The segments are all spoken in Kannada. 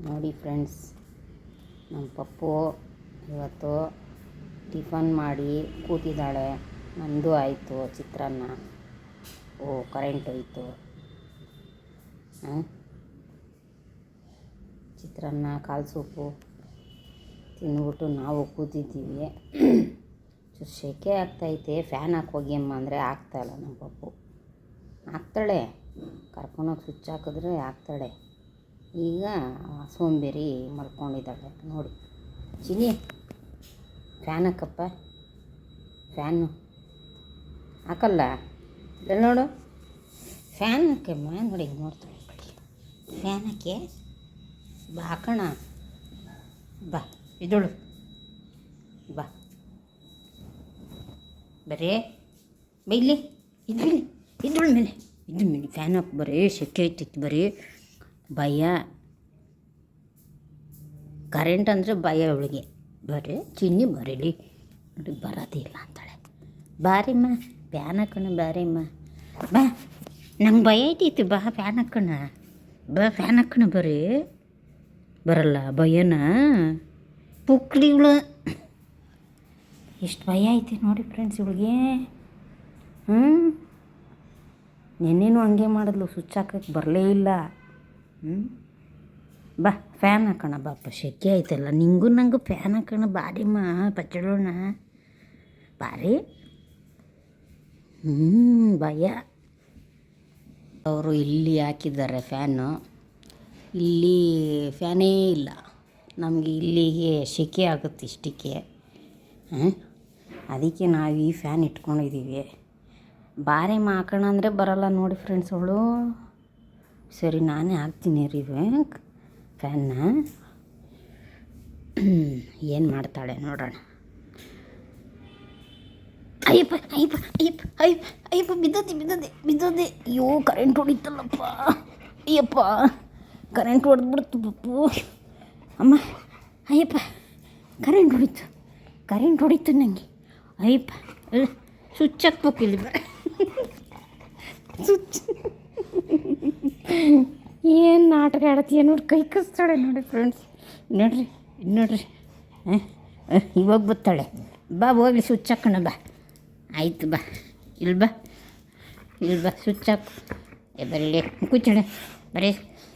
ನೋಡಿ ಫ್ರೆಂಡ್ಸ್, ನಮ್ಮ ಪಪ್ಪು ಇವತ್ತು ಟಿಫನ್ ಮಾಡಿ ಕೂತಿದ್ದಾಳೆ. ನಂದು ಆಯಿತು ಚಿತ್ರಾನ್ನ. ಕರೆಂಟ್ ಹೋಯಿತು. ಚಿತ್ರಾನ್ನ ಕಾಲು ಸೂಪು ತಿಂದ್ಬಿಟ್ಟು ನಾವು ಕೂತಿದ್ದೀವಿ. ಸೆಕೆ ಆಗ್ತೈತೆ. ಫ್ಯಾನ್ ಹಾಕೋಗಿ ಅಮ್ಮ ಅಂದರೆ ಆಗ್ತಾಯಿಲ್ಲ. ನಮ್ಮ ಪಪ್ಪು ಹಾಕ್ತಾಳೆ, ಕರ್ಕೊಂಡೋಗಿ ಸ್ವಿಚ್ ಹಾಕಿದ್ರೆ ಹಾಕ್ತಾಳೆ. ಈಗ ಸೋಂಬೇರಿ ಮಲ್ಕೊಂಡಿದ್ದಾಳೆ ನೋಡಿ. ಚಿನಿ, ಫ್ಯಾನ್ ಹಾಕಪ್ಪ. ಫ್ಯಾನು ಹಾಕಲ್ಲ ಇಲ್ಲ ನೋಡು. ಫ್ಯಾನ್ ಹಾಕಮ್ಮ ನೋಡಿ. ನೋಡ್ತಾಳೆ ಬಡಿ. ಫ್ಯಾನ್ ಹಾಕಿ ಬಾ, ಹಾಕೋಣ ಬಾ. ಇದಳು ಬಾ, ಬರೇ ಬೈಲಿ. ಇದ್ರ ಮೇಲೆ ಫ್ಯಾನ್ ಹಾಕಿ. ಬರೀ ಸೆಕೆ ಐತಿತ್ತು, ಬರೀ ಭಯ. ಕರೆಂಟ್ ಅಂದರೆ ಭಯ ಅವಳಿಗೆ. ಬರೀ ಚಿನ್ನಿ ಬರೀಲಿ ನೋಡಿ, ಬರೋದಿಲ್ಲ ಅಂತಾಳೆ. ಬಾರಿಮ್ಮ ಫ್ಯಾನ್ ಹಾಕೋಣ, ಬಾರಿಮ್ಮ ಬಾ. ನಂಗೆ ಭಯ ಐತಿತ್ತು, ಬಾ ಫ್ಯಾನ್ ಹಾಕೋಣ, ಬಾ ಫ್ಯಾನ್ ಹಾಕೋಣ. ಬರಲ್ಲ ಭಯನ ಪುಕ್ಳಿಗಳು. ಎಷ್ಟು ಭಯ ಐತಿ ನೋಡಿ ಫ್ರೆಂಡ್ಸ್ ಇವಳಿಗೆ. ನೆನ್ನೆನೂ ಹಂಗೆ ಮಾಡಿದ್ಲು, ಸ್ವಿಚ್ ಹಾಕೋಕ್ಕೆ ಬರಲೇ ಇಲ್ಲ. ಬಾ ಫ್ಯಾನ್ ಹಾಕೋಣ ಬಾಪ. ಸೆಕೆ ಆಯ್ತಲ್ಲ, ನಿಂಗೂ ನಂಗೂ ಫ್ಯಾನ್ ಹಾಕೋಣ ಬಾರಿಮ್ಮ. ಪಚ್ಚಡೋಣ ಬಾರಿ. ಭಯ. ಅವರು ಇಲ್ಲಿ ಹಾಕಿದ್ದಾರೆ ಫ್ಯಾನು. ಇಲ್ಲಿ ಫ್ಯಾನೇ ಇಲ್ಲ ನಮಗೆ. ಇಲ್ಲಿಗೆ ಸೆಕೆ ಆಗುತ್ತೆ ಇಷ್ಟಕ್ಕೆ. ಅದಕ್ಕೆ ನಾವು ಈ ಫ್ಯಾನ್ ಇಟ್ಕೊಂಡಿದ್ದೀವಿ. ಬಾರಿಮ್ಮ ಹಾಕೋಣ ಅಂದರೆ ಬರಲ್ಲ ನೋಡಿ ಫ್ರೆಂಡ್ಸ್ ಅವಳು. ಸರಿ, ನಾನೇ ಹಾಕ್ತೀನಿ ರೀ ಫ್ಯಾನ್ನ. ಏನು ಮಾಡ್ತಾಳೆ ನೋಡೋಣ. ಅಯ್ಯಪ್ಪ ಅಯ್ಯಪ್ಪ ಅಯ್ಯಪ್ಪ ಅಯ್ಯಪ್ಪ ಅಯ್ಯಪ್ಪ, ಬಿದ್ದೋದೆ. ಅಯ್ಯೋ, ಕರೆಂಟ್ ಹೊಡಿತಲ್ಲಪ್ಪ. ಅಯ್ಯಪ್ಪ, ಕರೆಂಟ್ ಹೊಡೆದ್ಬಿಡ್ತು ಪಪ್ಪು. ಅಮ್ಮ, ಅಯ್ಯಪ್ಪ, ಕರೆಂಟ್ ಹೊಡಿತು ನನಗೆ. ಅಯ್ಯಪ್ಪ, ಸ್ವಿಚ್ ಹಾಕ್ಬೇಕಿಲ್ಲ. ಸ್ವಿಚ್ ಏನು ನಾಟಕ ಆಡತ್ತೀಯ ನೋಡಿ. ಕೈ ಕಸ್ತಾಳೆ ನೋಡಿ ಫ್ರೆಂಡ್ಸ್. ನೋಡ್ರಿ ಇವಾಗ ಬರ್ತಾಳೆ. ಬಾ ಹೋಗ್ಲಿ, ಸ್ವಿಚ್ ಹಾಕೋಣ ಬಾ. ಆಯಿತು ಬಾ, ಇಲ್ಲಿ ಬಾ ಸ್ವಿಚ್ ಹಾಕು. ಬರಲಿ ಕೂಚಳೆ, ಬರೀ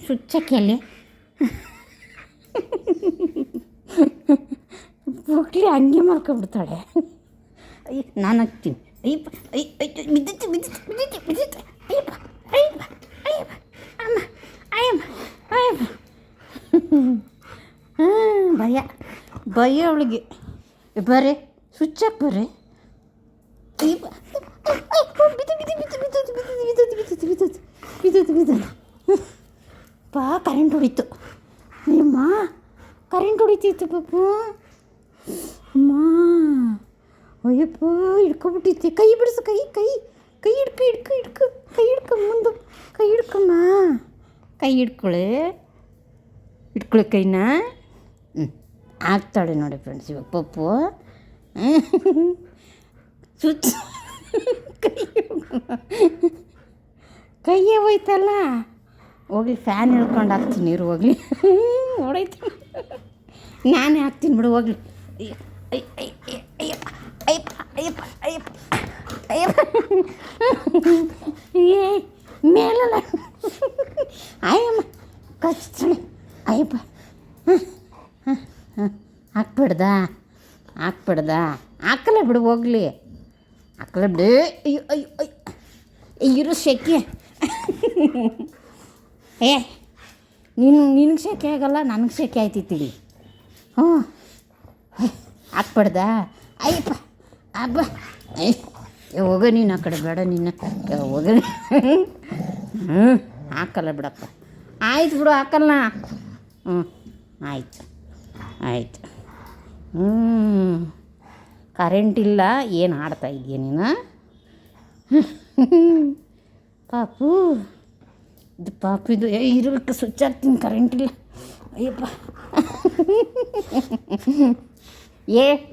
ಸ್ವಿಚ್ ಹಾಕಿ ಅಲ್ಲಿ. ಹೋಗ್ಲಿ, ಹಂಗೆ ಮಾಡ್ಕೊಂಡ್ಬಿಡ್ತಾಳೆ. ಅಯ್ಯ, ನಾನು ಹಾಕ್ತೀನಿ. ಅಯ್ಯಪ್ಪ ಬಿದ್ದಿತ್ತು. ಅಯ್ಯಪ್ಪ ಅಯ್ಯಪ್ಪ ಭಯ ಅವಳಿಗೆ. ಬರ್ರಿ ಸ್ವಿಚ್ ಹಾಕಿ ಬರ್ರಿ. ಅಯ್ಯಪ್ಪ, ಬಿದ್ದೋದು. ಪಾ, ಕರೆಂಟ್ ಹೊಡಿತು. ಅಯ್ಯಮ್ಮ, ಕರೆಂಟ್ ಹೊಡಿತಿತ್ತು ಪಾಪು. ಅಮ್ಮ, ಅಯ್ಯಪ್ಪ, ಹಿಡ್ಕೊಬಿಟ್ಟಿತ್ತು. ಕೈ ಬಿಡಿಸು, ಕೈ ಹಿಡ್ಕೊ ಮುಂದೆ. ಕೈ ಹಿಡ್ಕಮ್ಮ, ಕೈ ಹಿಡ್ಕೊಳ್ಳಿ ಕೈನ. ಆಗ್ತಾಳೆ ನೋಡಿ ಫ್ರೆಂಡ್ಸ್ ಇವಾಗ ಪಪ್ಪು. ಸ್ವಿಚ್ ಕೈಯೇ ಹೋಯ್ತಲ್ಲ. ಹೋಗ್ಲಿ, ಫ್ಯಾನ್ ಹಿಡ್ಕೊಂಡು ಹಾಕ್ತೀನಿ ನೀರು. ಹೋಗ್ಲಿ, ಹೊಡೈತಿ. ನಾನೇ ಹಾಕ್ತೀನಿ ಬಿಡು, ಹೋಗ್ಲಿ. ಅಯ್ಯಪ್ಪ ಏ ಮೇಲಲ್ಲ. ಅಯ್ಯಮ್ಮ ಕಚ್ತಾಳೆ. ಅಯ್ಯಪ್ಪ, ಹಾಕ್ಬಿಡ್ದ. ಹಾಕಲ್ಲ ಬಿಡು, ಹೋಗ್ಲಿ. ಹಾಕಲ್ಲ ಬಿಡು. ಅಯ್ಯೋ ಇರು ಸೆಕೆ. ನಿನಗೆ ಸೆಕೆ ಆಗಲ್ಲ, ನನಗೆ ಸೆಕೆ ಆಯ್ತಿತ್ತಿಳಿ. ಹಾಕ್ಬಿಡ್ದ. ಅಯ್ಯಪ್ಪ ಅಬ್ಬ, ಹೋಗ ನೀನು ಆ ಕಡೆ. ಬೇಡ ನಿನ್ನ ಹೋಗ. ಹಾಕಲ್ಲ ಬಿಡಪ್ಪ. ಆಯ್ತು ಬಿಡು, ಹಾಕಲ್ಲ. ಆಯ್ತು. ಕರೆಂಟ್ ಇಲ್ಲ. ಏನು ಆಡ್ತಾ ಇದೆಯಾ ನೀನು ಪಾಪು? ಇದು ಇರಬೇಕು. ಸ್ವಿಚ್ ಹಾಕ್ತೀನಿ, ಕರೆಂಟ್ ಇಲ್ಲ. ಅಯ್ಯಪ್ಪ,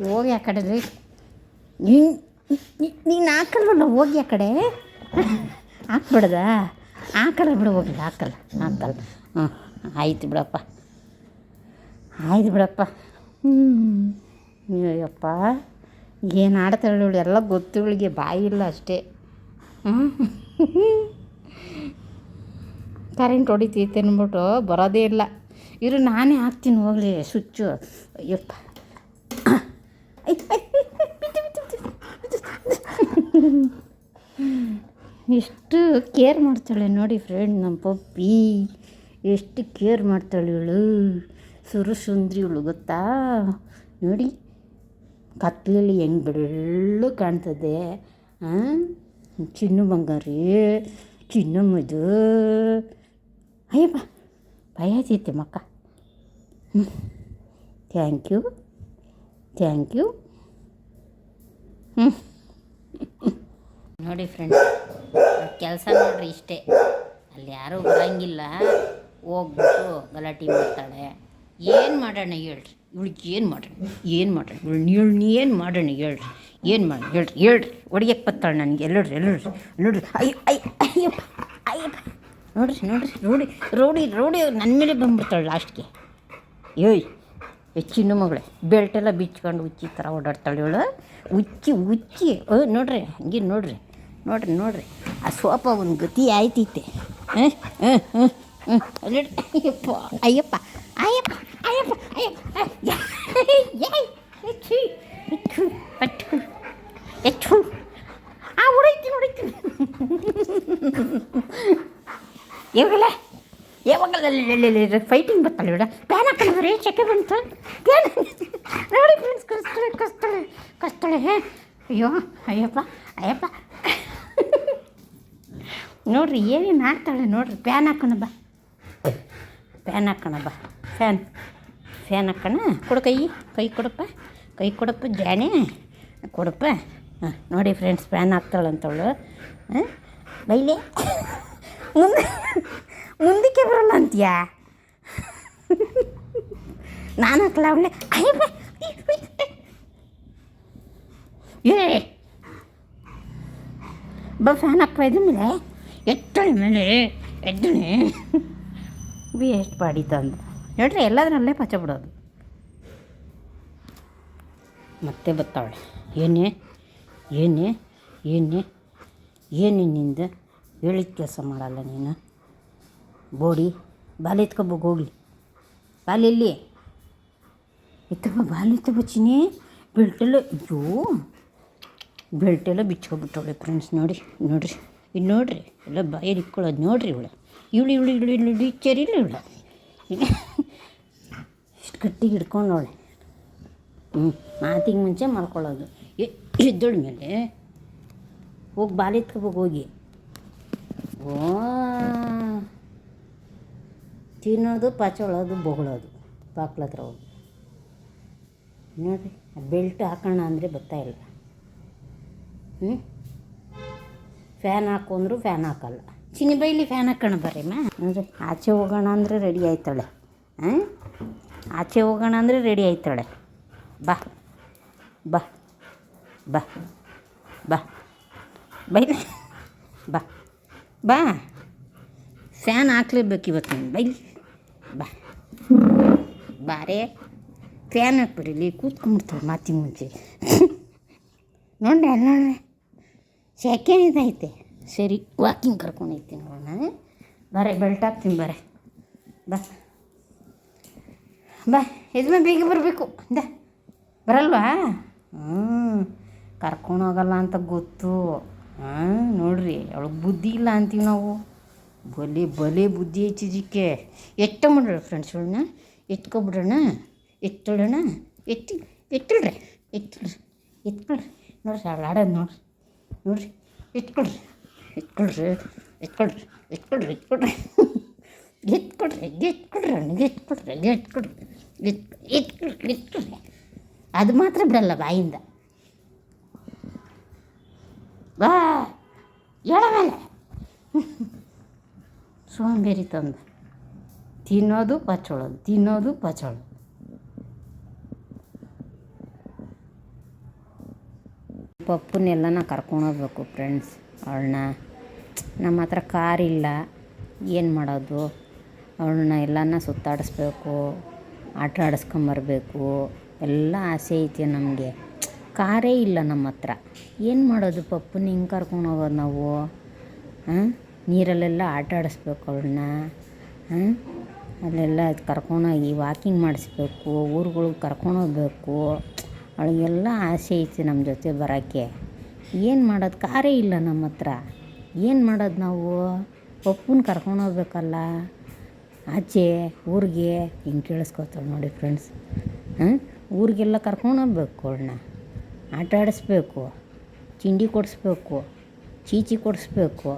ಹೋಗಿ ಆ ಕಡೆ ರೀ. ನೀನು ಹಾಕಲ್ವಲ್ಲ, ಹೋಗಿ ಆ ಕಡೆ. ಹಾಕ್ಬಿಡ್ದ. ಹಾಕಲ್ಲ ಬಿಡು, ಹೋಗಿ ಹಾಕಲ್ಲ. ಆಯ್ತು ಬಿಡಪ್ಪ. ಆಯ್ತು ಬಿಡಪ್ಪ. ಅಯ್ಯಪ್ಪ ಏನು ಆಡ್ತಾಳೆ ಇವಳು, ಎಲ್ಲ ಗೊತ್ತು ಇವಳಿಗೆ, ಬಾಯಿ ಇಲ್ಲ ಅಷ್ಟೇ. ಕರೆಂಟ್ ಹೊಡಿತೈತೆ ಅಂದ್ಬಿಟ್ಟು ಬರೋದೇ ಇಲ್ಲ. ಇರು ನಾನೇ ಹಾಕ್ತೀನಿ ಹೋಗಲಿ ಸ್ವಿಚ್ಚು. ಅಯ್ಯಪ್ಪ ಎಷ್ಟು ಕೇರ್ ಮಾಡ್ತಾಳೆ ನೋಡಿ ಫ್ರೆಂಡ್, ನಮ್ಮ ಪಪ್ಪಿ ಎಷ್ಟು ಕೇರ್ ಮಾಡ್ತಾಳೆ ಇವಳು. ಸುರಸುಂದ್ರಿ ಇವಳು ಗೊತ್ತಾ ನೋಡಿ, ಕತ್ಲಲ್ಲಿ ಹೆಂಗೆ ಬೆಳ್ಳು ಕಾಣ್ತದೆ. ಚಿನ್ನು ಬಂಗಾರಿ, ಚಿನ್ನಮ್ಮದು. ಅಯ್ಯಪ್ಪ ಭಯ ಆಯ್ತೈತೆ ಮಕ್ಕ. Thank you. ನೋಡಿ ಫ್ರೆಂಡ್ಸ್, ಕೆಲಸ ನೋಡ್ರಿ ಇಷ್ಟೇ. ಅಲ್ಲಿ ಯಾರೂ ಬರೋಂಗಿಲ್ಲ, ಹೋಗ್ಬಿಟ್ಟು ಗಲಾಟೆ ಮಾಡ್ತಾಳೆ. ಏನು ಮಾಡೋಣ ಹೇಳ್ರಿ ಇವಳಿಗೆ, ಏನು ಮಾಡೋಣ ಇವಳು ಏನು ಮಾಡೋಣ ಹೇಳ್ರಿ ಹೊಡಿಯಕ್ಕೆ ಬತ್ತಾಳೆ ನನಗೆ. ಎಲ್ಲೋಡ್ರಿ ಅಯ್ಯಪ್ಪ ನೋಡ್ರಿ ನನ್ನ ಮೇಲೆ ಬಂದ್ಬಿಡ್ತಾಳೆ ಲಾಸ್ಟ್ಗೆ. ಏಯ್ ಚಿನ್ನು ಮಗಳೇ, ಬೆಲ್ಟೆಲ್ಲ ಬಿಚ್ಕೊಂಡು ಹುಚ್ಚಿ ಥರ ಓಡಾಡ್ತಾಳೆ ಇವಳು. ಹುಚ್ಚಿ ನೋಡ್ರಿ ಹಂಗೆ ನೋಡ್ರಿ. ಆ ಸೋಪ ಒಂದು ಗತಿ ಆಯ್ತೈತೆ. ಅಯ್ಯಪ್ಪ ಹೊಡೈತೀನಿ ಯಾವಾಗಲ್ಲ ಫೈಟಿಂಗ್ ಬರ್ತಾಳೆ ಇವಳ. ಪ್ಯಾನ್ ಹಾಕೊಂಡ್ರೆ ಚೆಕ್ಕೆ ಬಂತು. ನೋಡಿ ಫ್ರೆಂಡ್ಸ್, ಕಸ್ತಾಳೆ. ಅಯ್ಯಪ್ಪ ನೋಡ್ರಿ ಏನೇನು ಆಡ್ತಾಳೆ ನೋಡ್ರಿ. ಪ್ಯಾನ್ ಹಾಕೋಣ ಬಾ, ಫ್ಯಾನ್ ಹಾಕೋಣ. ಕೊಡು ಕೈ ಕೊಡಪ್ಪ ಜಾಣೆ ಕೊಡಪ್ಪ. ನೋಡಿ ಫ್ರೆಂಡ್ಸ್, ಫ್ಯಾನ್ ಹಾಕ್ತಾಳಂತವಳು. ಬೈಲೆ ಮುಂದಕ್ಕೆ ಬರೋಲ್ಲ ಅಂತೀಯಾ? ನಾನು ಹಾಕ್ಲ ಅವಳೆ. ಬಾ ಫ್ಯಾನ್ ಹಾಕ್ತಾ ಇದ್ರ ಮೇಲೆ ಎತ್ತಳೆ ಮೇಲೆ ಎದ್ದಣೆ ಎಷ್ಟು ಪಾಡಿ ತಂದು ನೋಡ್ರಿ. ಎಲ್ಲದರಲ್ಲೇ ಪಚ ಬಿಡೋದು. ಮತ್ತೆ ಬತ್ತಾವಳೆ. ಏನೇ ನಿಂದ ಹೇಳಿದ ಕೆಲಸ ಮಾಡಲ್ಲ ನೀನು. ಬೋಡಿ ಬಾಲ್ ಎತ್ಕೊಬೋಗಿ ಹೋಗ್ಲಿ. ಬಾಲ್ ಎಲ್ಲಿ ಬಾಲ್ ಎತ್ತಬ ಚಿನ್ನಿ. ಬೆಲ್ಟೆಲ್ಲ ಬಿಚ್ಕೊಬಿಟ್ಟವಳೆ ಫ್ರೆಂಡ್ಸ್. ನೋಡ್ರಿ ಇದು ನೋಡ್ರಿ, ಎಲ್ಲ ಬಾಯಲ್ಲಿ ಇಟ್ಕೊಳ್ಳೋದು ನೋಡ್ರಿ. ಇವಳು ಇಚ್ಚರಿಲ್ಲ ಇವಳು. ಇಷ್ಟು ಗಟ್ಟಿಗೆ ಹಿಡ್ಕೊಂಡವಳೆ. ಮಾತಿಗೆ ಮುಂಚೆ ಮಾಡ್ಕೊಳ್ಳೋದು. ಎದ್ದೋಳ ಮೇಲೆ ಹೋಗಿ ಬಾಲ್ ಎತ್ಕೊಬೋಗಿ. ತಿನ್ನೋದು, ಪಾಚೊಳೋದು, ಬೊಗಳೋದು ಬಾಕ್ಲ ಹತ್ರ ಹೋಗಿ. ನೋಡಿರಿ, ಬೆಲ್ಟ್ ಹಾಕೋಣ ಅಂದರೆ ಬರ್ತಾಯಿಲ್ಲ. ಫ್ಯಾನ್ ಹಾಕು ಅಂದರು ಫ್ಯಾನ್ ಹಾಕಲ್ಲ. ಚಿನ್ನಿ ಬೈಲಿ ಫ್ಯಾನ್ ಹಾಕೋಣ ಬರ್ರಿಮ್ಮ. ನೋಡಿರಿ, ಆಚೆ ಹೋಗೋಣ ಅಂದರೆ ರೆಡಿ ಆಯ್ತಾಳೆ. ಆಚೆ ಹೋಗೋಣ ಅಂದರೆ ರೆಡಿ ಆಯ್ತಾಳೆ. ಬಾ ಬೈಲಿ ಬಾ. ಫ್ಯಾನ್ ಹಾಕ್ಲೇಬೇಕು ಇವತ್ತು ನೀನು. ಬೈಲಿ ಬಾರೇ, ಫ್ಯಾನ್ ಹಾಕ್ಬಿಡಿಲಿ. ಕೂತ್ಕೊಂಡ್ಬಿಡ್ತಾಳೆ ಮಾತಿನ ಮುಂಚೆ. ನೋಡ್ರಿ ನೋಡ್ರಿ, ಸೆಕೆ ಇದೈತೆ. ಸರಿ, ವಾಕಿಂಗ್ ಕರ್ಕೊಂಡು ಹೋಗ್ತೀನಿ ನೋಡೋಣ. ಬರೇ ಬೆಲ್ಟ್ ಹಾಕ್ತೀನಿ. ಬಾ ಇದ್ಮೇಲೆ ಬೇಗ ಬರಬೇಕು. ಬರಲ್ವಾ? ಕರ್ಕೊಂಡೋಗಲ್ಲ ಅಂತ ಗೊತ್ತು. ನೋಡ್ರಿ, ಅವಳಿಗೆ ಬುದ್ಧಿ ಇಲ್ಲ ಅಂತೀವಿ ನಾವು. ಬಲೆ ಬುದ್ಧಿ ಹೆಚ್ಚಿಜಿಕ್ಕೆ. ಎತ್ತಬಿಡ್ರಿ ಫ್ರೆಂಡ್ಸ್, ಇವಳನ್ನ ಎತ್ಕೊಬಿಡೋಣ. ಎತ್ತಳೋಣ. ಎತ್ತಳ್ರಿ ನೋಡ್ರಿ, ಅವಳು ಆಡೋದು ನೋಡ್ರಿ. ಎತ್ಕೊಳ್ರಿ. ಅದು ಮಾತ್ರ ಬಿಡಲ್ಲ ಬಾಯಿಂದ. ಬಾ ಎಳ ಮೇಲೆ ಸೋಂಬೇರಿ ತಂದು ತಿನ್ನೋದು ಪಚೋಳೋದು. ಪಪ್ಪನ್ನೆಲ್ಲನ ಕರ್ಕೊಂಡೋಗ್ಬೇಕು ಫ್ರೆಂಡ್ಸ್. ಅವಳನ್ನ ನಮ್ಮ ಹತ್ರ ಕಾರಿಲ್ಲ, ಏನು ಮಾಡೋದು? ಅವಳನ್ನ ಎಲ್ಲನ ಸುತ್ತಾಡಿಸ್ಬೇಕು. ಆಟ ಆಡಿಸ್ಕೊಂಬರ್ಬೇಕು ಎಲ್ಲ ಆಸೆ ಐತೆ ನಮಗೆ. ಕಾರೇ ಇಲ್ಲ ನಮ್ಮ ಹತ್ರ. ಏನು ಮಾಡೋದು ಪಪ್ಪನ ಹಿಂಗೆ ಕರ್ಕೊಂಡು ಹೋಗೋದು ನಾವು? ನೀರಲ್ಲೆಲ್ಲ ಆಟ ಆಡಿಸ್ಬೇಕು ಅವಳನ್ನ. ಅಲ್ಲೆಲ್ಲ ಕರ್ಕೊಂಡೋಗಿ ವಾಕಿಂಗ್ ಮಾಡಿಸ್ಬೇಕು, ಊರುಗಳಿಗೆ ಕರ್ಕೊಂಡೋಗ್ಬೇಕು. ಅವಳಿಗೆಲ್ಲ ಆಸೆ ಐತೆ ನಮ್ಮ ಜೊತೆ ಬರೋಕ್ಕೆ. ಏನು ಮಾಡೋದು? ಕಾರೇ ಇಲ್ಲ ನಮ್ಮ ಹತ್ರ. ಏನು ಮಾಡೋದು ನಾವು? ಪಪ್ಪನ ಕರ್ಕೊಂಡೋಗ್ಬೇಕಲ್ಲ ಆಚೆ ಊರಿಗೆ. ಹಿಂಗೆ ಕೇಳಿಸ್ಕೊತಾಳೆ ನೋಡಿ ಫ್ರೆಂಡ್ಸ್. ಊರಿಗೆಲ್ಲ ಕರ್ಕೊಂಡೋಗ್ಬೇಕು ಅವಳನ್ನ, ಆಟ ಆಡಿಸ್ಬೇಕು, ತಿಂಡಿ ಕೊಡಿಸ್ಬೇಕು, ಚೀಚಿ ಕೊಡಿಸ್ಬೇಕು,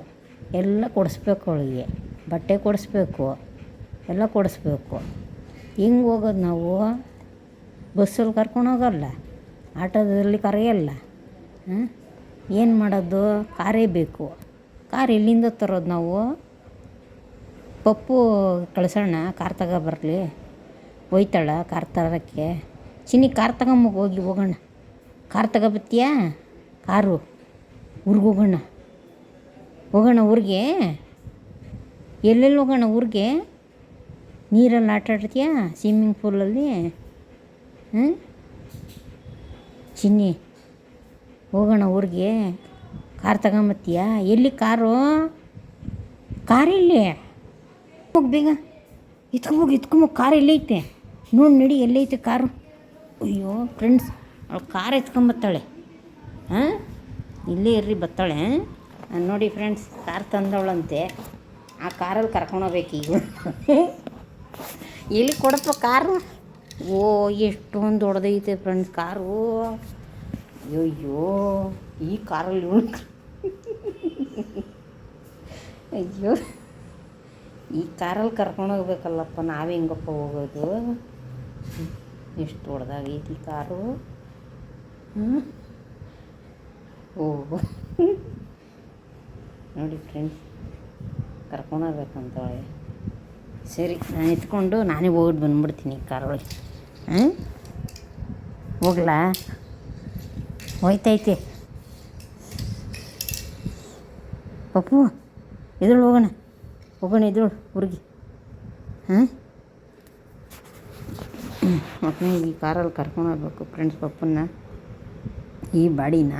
ಎಲ್ಲ ಕೊಡಿಸ್ಬೇಕು ಅವಳಿಗೆ, ಬಟ್ಟೆ ಕೊಡಿಸ್ಬೇಕು, ಎಲ್ಲ ಕೊಡಿಸ್ಬೇಕು. ಹೆಂಗೆ ಹೋಗೋದು ನಾವು? ಬಸ್ಸಲ್ಲಿ ಕರ್ಕೊಂಡೋಗಲ್ಲ, ಆಟೋದಲ್ಲಿ ಕರೆಯಲ್ಲ. ಏನು ಮಾಡೋದು? ಕಾರೇ ಬೇಕು. ಕಾರ್ ಎಲ್ಲಿಂದ ತರೋದು ನಾವು? ಪಪ್ಪು ಕಳ್ಸೋಣ, ಕಾರ್ ತಗೊಬರಲಿ. ಹೋಯ್ತಾಳ ಕಾರ್ ತರೋಕ್ಕೆ? ಚಿನ್ನಿ ಕಾರ್ ಹೋಗೋಣ. ಕಾರ್ ತಗೊಬತ್ತೀಯಾ? ಕಾರು ಊರಿಗೆ ಹೋಗೋಣ ಊರಿಗೆ. ಎಲ್ಲೆಲ್ಲಿ ಹೋಗೋಣ ಊರಿಗೆ? ನೀರಲ್ಲಿ ಆಟ ಆಡ್ತೀಯಾ ಸ್ವಿಮ್ಮಿಂಗ್ ಪೂಲಲ್ಲಿ? ಚಿನ್ನಿ ಹೋಗೋಣ ಊರಿಗೆ. ಕಾರ್ ತಗೊಂಬತ್ತೀಯಾ? ಎಲ್ಲಿ ಕಾರು? ಕಾರೆಲ್ಲಿ? ಹೋಗಿ ಬೇಗ ಎತ್ಕೊಂಬೋಗಿ ಕಾರ್ ಎಲ್ಲೈತೆ ನೋಡಿ, ನಡಿ ಎಲ್ಲೈತೆ ಕಾರು. ಅಯ್ಯೋ ಫ್ರೆಂಡ್ಸ್, ಅವಳು ಕಾರ್ ಎತ್ಕೊಂಬತ್ತಾಳೆ. ಇಲ್ಲೇ ಇರ್ರಿ, ಬತ್ತಾಳೆ. ನೋಡಿ ಫ್ರೆಂಡ್ಸ್, ಕಾರ್ ತಂದವಳಂತೆ. ಆ ಕಾರಲ್ಲಿ ಕರ್ಕೊಂಡೋಗ್ಬೇಕು ಈಗ. ಎಲ್ಲಿ ಕೊಡಪ್ಪ ಕಾರು? ಓ, ಎಷ್ಟೊಂದು ದೊಡ್ಡದೈತೆ ಫ್ರೆಂಡ್ಸ್ ಕಾರು. ಅಯ್ಯೋ, ಈ ಕಾರಲ್ಲಿ ಅಯ್ಯೋ, ಈ ಕಾರಲ್ಲಿ ಕರ್ಕೊಂಡೋಗ್ಬೇಕಲ್ಲಪ್ಪ. ನಾವು ಹೆಂಗಪ್ಪ ಹೋಗೋದು? ಎಷ್ಟು ದೊಡ್ಡದಾಗೈತಿ ಕಾರು. ಓ ನೋಡಿ ಫ್ರೆಂಡ್ಸ್, ಕರ್ಕೊಂಡೋಗ್ಬೇಕಂತವಳೆ. ಸರಿ, ನಾನು ಎತ್ಕೊಂಡು ನಾನೇ ಹೋಗ್ಬಿಟ್ಟು ಬಂದ್ಬಿಡ್ತೀನಿ ಕಾರೊಳಗೆ. ಹೋಗ್ಲಾ? ಹೋಯ್ತೈತೆ ಪಪ್ಪು, ಎದುಳು ಹೋಗೋಣ ಎದುಳು ಊರಿಗೆ. ಮತ್ತು ಈ ಕಾರಲ್ಲಿ ಕರ್ಕೊಂಡೋಗ್ಬೇಕು ಫ್ರೆಂಡ್ಸ್ ಪಪ್ಪನ್ನ, ಈ ಬಾಡಿನ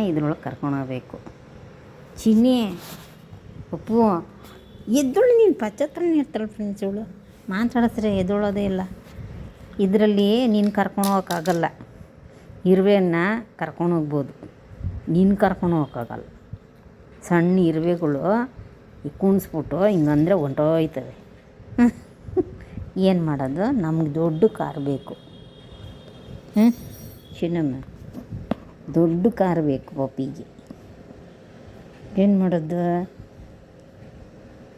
ಇದ್ರೊಳಗೆ ಕರ್ಕೊಂಡೋಗ್ಬೇಕು. ಚಿನ್ನಿ, ಪಪ್ಪು ಎದ್ದೋಳು. ನೀನು ಪಚ್ಚತ್ರನೇ ಇರ್ತಾಳೆ ಫ್ರೆಂಡ್ಸ್. ಇವಳು ಮಾತಾಡಿಸ್ರೆ ಎದ್ದೋಳೋದೇ ಇಲ್ಲ. ಇದರಲ್ಲಿ ನೀನು ಕರ್ಕೊಂಡೋಗೋಕ್ಕಾಗಲ್ಲ. ಇರುವೆಯನ್ನ ಕರ್ಕೊಂಡೋಗ್ಬೋದು, ನೀನು ಕರ್ಕೊಂಡೋಗೋಕ್ಕಾಗಲ್ಲ. ಸಣ್ಣ ಇರುವೆಗಳು ಕುಣಿಸ್ಬಿಟ್ಟು ಹಿಂಗಂದರೆ ಹೊಂಟೋಯ್ತವೆ. ಏನು ಮಾಡೋದು? ನಮ್ಗೆ ದೊಡ್ಡ ಕಾರ್ ಬೇಕು. ಚಿನ್ನಮ್ಮ, ದೊಡ್ಡ ಕಾರ್ ಬೇಕು ಪಪ್ಪಿಗೆ. ಏನು ಮಾಡೋದು?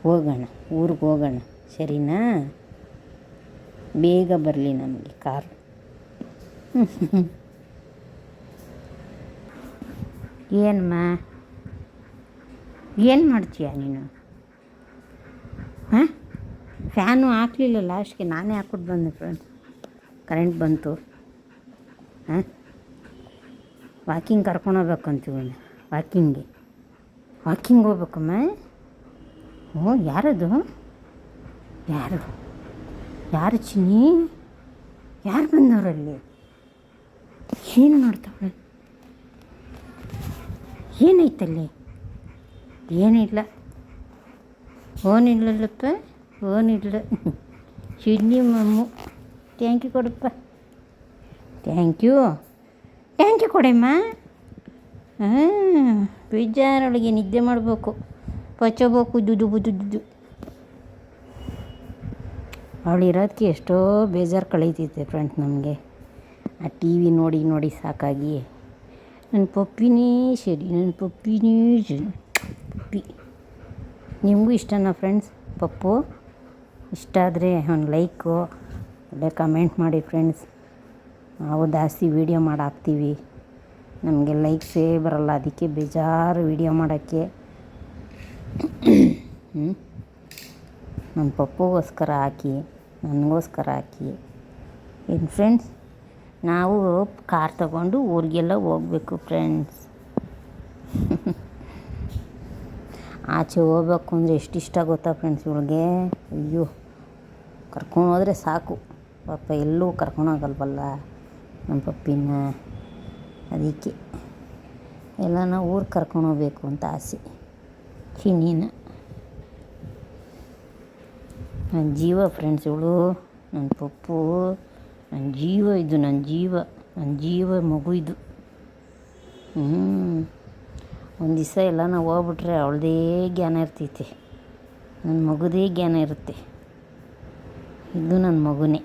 ಹೋಗೋಣ, ಊರಿಗೆ ಹೋಗೋಣ, ಸರಿನಾ? ಬೇಗ ಬರಲಿ ನಮಗೆ ಕಾರು. ಏನಮ್ಮ, ಏನು ಮಾಡ್ತೀಯ ನೀನು? ಫ್ಯಾನು ಹಾಕಲಿಲ್ಲ ಲಾಸ್ಟ್ಗೆ, ನಾನೇ ಹಾಕ್ಬಿಟ್ಟು ಬಂದೆ ಫ್ರೆಂಡ್ಸ್. ಕರೆಂಟ್ ಬಂತು. ವಾಕಿಂಗ್ ಕರ್ಕೊಂಡೋಗ್ಬೇಕಂತೀವಿ. ವಾಕಿಂಗ್ ಹೋಗ್ಬೇಕಮ್ಮ. ಓ, ಯಾರದು? ಯಾರು ಚಿನ್ನಿ? ಯಾರು ಬಂದವರಲ್ಲಿ? ಏನು ಮಾಡ್ತಾವೆ? ಏನೈತಲ್ಲಿ? ಏನಿಲ್ಲ. ಓನಿಲ್ಲಲ್ಲಪ್ಪ, ಓನಿಲ್ಲ. ಚಿನ್ನಿ ಮಮ್ಮು, ಥ್ಯಾಂಕ್ ಯು ಕೊಡಪ್ಪ. ಥ್ಯಾಂಕ್ ಯು ಕೊಡಮ್ಮ. ಬೇಜಾರೊಳಗೆ ನಿದ್ದೆ ಮಾಡಬೇಕು, ಪಚ್ಚಬೇಕು, ದುದ್ದು. ಅವಳಿರೋದಕ್ಕೆ ಎಷ್ಟೋ ಬೇಜಾರು ಕಳೀತೈತೆ ಫ್ರೆಂಡ್ಸ್ ನಮಗೆ. ಆ ಟಿ ವಿ ನೋಡಿ ಸಾಕಾಗಿ. ನನ್ನ ಪಪ್ಪಿನೇ ಸರಿ. ಪಪ್ಪಿ ನಿಮಗೂ ಇಷ್ಟನಾ ಫ್ರೆಂಡ್ಸ್ ಪಪ್ಪು? ಇಷ್ಟ ಆದರೆ ಒಂದು ಲೈಕು, ಒಳ್ಳೆ ಕಮೆಂಟ್ ಮಾಡಿ ಫ್ರೆಂಡ್ಸ್. ನಾವು ಜಾಸ್ತಿ ವೀಡಿಯೋ ಹಾಕ್ತೀವಿ. ನಮಗೆ ಲೈಕ್ಸೇ ಬರೋಲ್ಲ, ಅದಕ್ಕೆ ಬೇಜಾರು ವೀಡಿಯೋ ಮಾಡೋಕ್ಕೆ. ನನ್ನ ಪಪ್ಪುಗೋಸ್ಕರ ಹಾಕಿ, ನನಗೋಸ್ಕರ ಹಾಕಿ. ಏನು ಫ್ರೆಂಡ್ಸ್, ನಾವು ಕಾರ್ ತಗೊಂಡು ಊರಿಗೆಲ್ಲ ಹೋಗ್ಬೇಕು ಫ್ರೆಂಡ್ಸ್. ಆಚೆ ಹೋಗ್ಬೇಕು ಅಂದರೆ ಎಷ್ಟು ಇಷ್ಟ ಗೊತ್ತಾ ಫ್ರೆಂಡ್ಸ್ ಇವಳಿಗೆ. ಅಯ್ಯೋ ಕರ್ಕೊಂಡು ಹೋದರೆ ಸಾಕು, ಪಾಪ ಎಲ್ಲೂ ಕರ್ಕೊಂಡೋಗಲ್ವಲ್ಲ ನಮ್ಮ ಪಪ್ಪಿನ. ಅದಕ್ಕೆ ಎಲ್ಲನ ಊರಿಗೆ ಕರ್ಕೊಂಡೋಗ್ಬೇಕು ಅಂತ ಆಸೆ ಚಿನ್ನಿನ. ನನ್ನ ಜೀವ ಫ್ರೆಂಡ್ಸ್ ಇವಳು, ನನ್ನ ಪಪ್ಪು ನನ್ನ ಜೀವ, ಇದು ನನ್ನ ಜೀವ ಮಗು ಇದು. ಒಂದು ದಿವಸ ಎಲ್ಲ ನಾವು ಹೋಗ್ಬಿಟ್ರೆ ಅವಳದೇ ಜ್ಞಾನ ಇರ್ತೈತೆ, ನನ್ನ ಮಗುದೇ ಜ್ಞಾನ ಇರುತ್ತೆ. ಇದು ನನ್ನ ಮಗುನೇ.